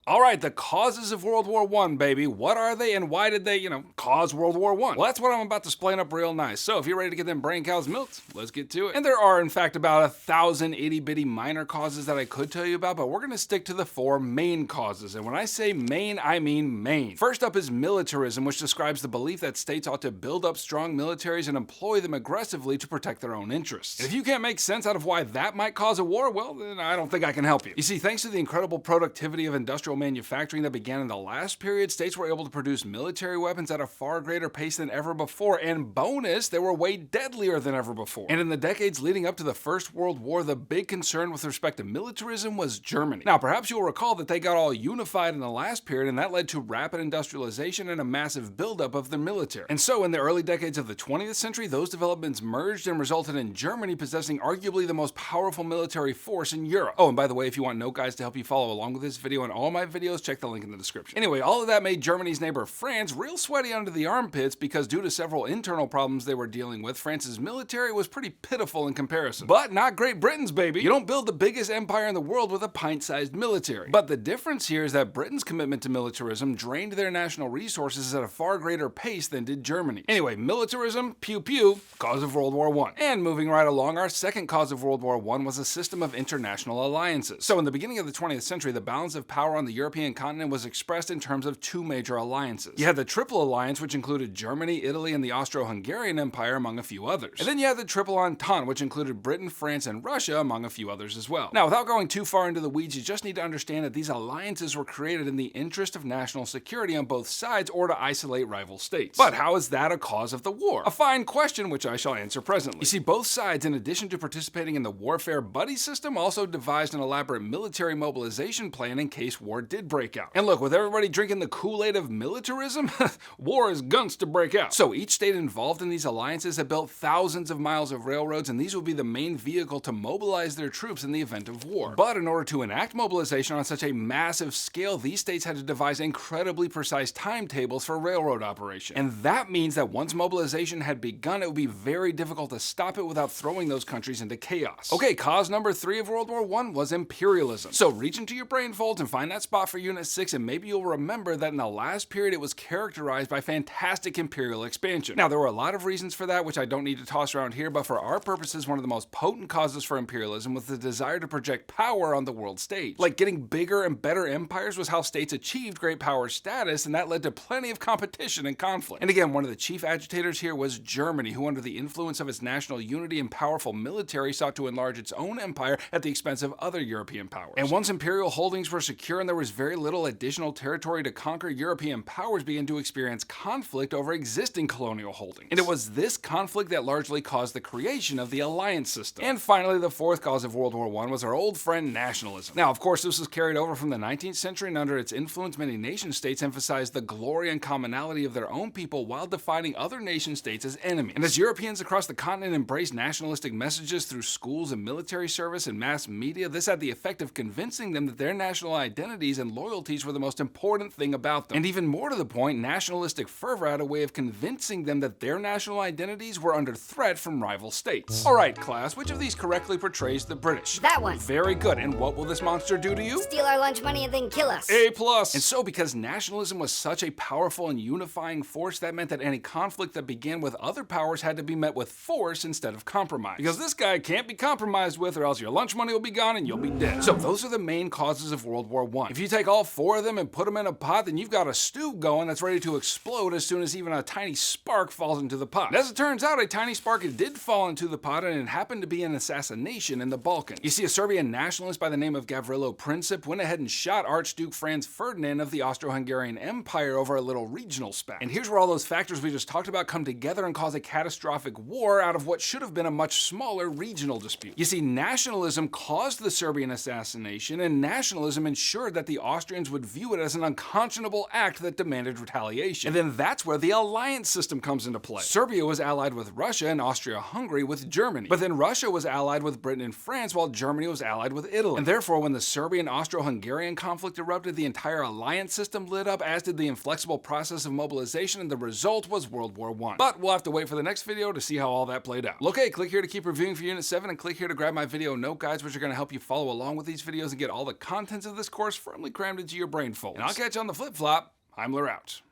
Alright, the causes of World War I, baby. What are they and why did they, cause World War I? Well, that's what I'm about to explain up real nice. So if you're ready to get them brain cows milked, let's get to it. And there are, in fact, about 1,000 itty-bitty minor causes that I could tell you about, but we're gonna stick to the 4 main causes. And when I say main, I mean main. First up is militarism, which describes the belief that states ought to build up strong militaries and employ them aggressively to protect their own interests. And if you can't make sense out of why that might cause a war, well, then I don't think I can help you. You see, thanks to the incredible productivity of industrial manufacturing that began in the last period, states were able to produce military weapons at a far greater pace than ever before, and bonus, they were way deadlier than ever before. And in the decades leading up to the First World War, the big concern with respect to militarism was Germany. Now, perhaps you'll recall that they got all unified in the last period, and that led to rapid industrialization and a massive buildup of their military. And so, in the early decades of the 20th century, those developments merged and resulted in Germany possessing arguably the most powerful military force in Europe. Oh, and by the way, if you want note guides to help you follow along with this video and all my videos, check the link in the description. Anyway, all of that made Germany's neighbor France real sweaty under the armpits because due to several internal problems they were dealing with, France's military was pretty pitiful in comparison. But not Great Britain's, baby. You don't build the biggest empire in the world with a pint-sized military. But the difference here is that Britain's commitment to militarism drained their national resources at a far greater pace than did Germany. Anyway, militarism, pew pew, cause of World War I. And moving right along, our second cause of World War I was a system of international alliances. So in the beginning of the 20th century, the balance of power on the European continent was expressed in terms of 2 major alliances. You had the Triple Alliance, which included Germany, Italy, and the Austro-Hungarian Empire, among a few others. And then you had the Triple Entente, which included Britain, France, and Russia, among a few others as well. Now, without going too far into the weeds, you just need to understand that these alliances were created in the interest of national security on both sides or to isolate rival states. But how is that a cause of the war? A fine question, which I shall answer presently. You see, both sides, in addition to participating in the warfare buddy system, also devised an elaborate military mobilization plan in case war did break out. And look, with everybody drinking the Kool-Aid of militarism, war is guns to break out. So each state involved in these alliances had built thousands of miles of railroads, and these would be the main vehicle to mobilize their troops in the event of war. But in order to enact mobilization on such a massive scale, these states had to devise incredibly precise timetables for railroad operation. And that means that once mobilization had begun, it would be very difficult to stop it without throwing those countries into chaos. Okay, cause number 3 of World War I was imperialism. So reach into your brain folds and find that spot for Unit 6, and maybe you'll remember that in the last period it was characterized by fantastic imperial expansion. Now, there were a lot of reasons for that, which I don't need to toss around here, but for our purposes, one of the most potent causes for imperialism was the desire to project power on the world stage. Like, getting bigger and better empires was how states achieved great power status, and that led to plenty of competition and conflict. And again, one of the chief agitators here was Germany, who under the influence of its national unity and powerful military sought to enlarge its own empire at the expense of other European powers. And once imperial holdings were secure and there was very little additional territory to conquer, European powers began to experience conflict over existing colonial holdings. And it was this conflict that largely caused the creation of the alliance system. And finally, the 4th cause of World War I was our old friend nationalism. Now, of course, this was carried over from the 19th century, and under its influence, many nation states emphasized the glory and commonality of their own people while defining other nation states as enemies. And as Europeans across the continent embraced nationalistic messages through schools and military service and mass media, this had the effect of convincing them that their national identities and loyalties were the most important thing about them. And even more to the point, nationalistic fervor had a way of convincing them that their national identities were under threat from rival states. Alright, class, which of these correctly portrays the British? That one. Very good. And what will this monster do to you? Steal our lunch money and then kill us. A+. And so, because nationalism was such a powerful and unifying force, that meant that any conflict that began with other powers had to be met with force instead of compromise. Because this guy can't be compromised with, or else your lunch money will be gone and you'll be dead. So those are the main causes of World War I. If you take all 4 of them and put them in a pot, then you've got a stew going that's ready to explode as soon as even a tiny spark falls into the pot. And as it turns out, a tiny spark did fall into the pot, and it happened to be an assassination in the Balkans. You see, a Serbian nationalist by the name of Gavrilo Princip went ahead and shot Archduke Franz Ferdinand of the Austro-Hungarian Empire over a little regional spat. And here's where all those factors we just talked about come together and cause a catastrophic war out of what should have been a much smaller regional dispute. You see, nationalism caused the Serbian assassination, and nationalism ensured that the Austrians would view it as an unconscionable act that demanded retaliation. And then that's where the alliance system comes into play. Serbia was allied with Russia and Austria-Hungary with Germany. But then Russia was allied with Britain and France, while Germany was allied with Italy. And therefore, when the Serbian-Austro-Hungarian conflict erupted, the entire alliance system lit up, as did the inflexible process of mobilization, and the result was World War I. But we'll have to wait for the next video to see how all that played out. Okay, click here to keep reviewing for Unit 7, and click here to grab my video note guides, which are going to help you follow along with these videos and get all the contents of this course from firmly crammed into your brain folds. And I'll catch you on the flip flop. Heimler out.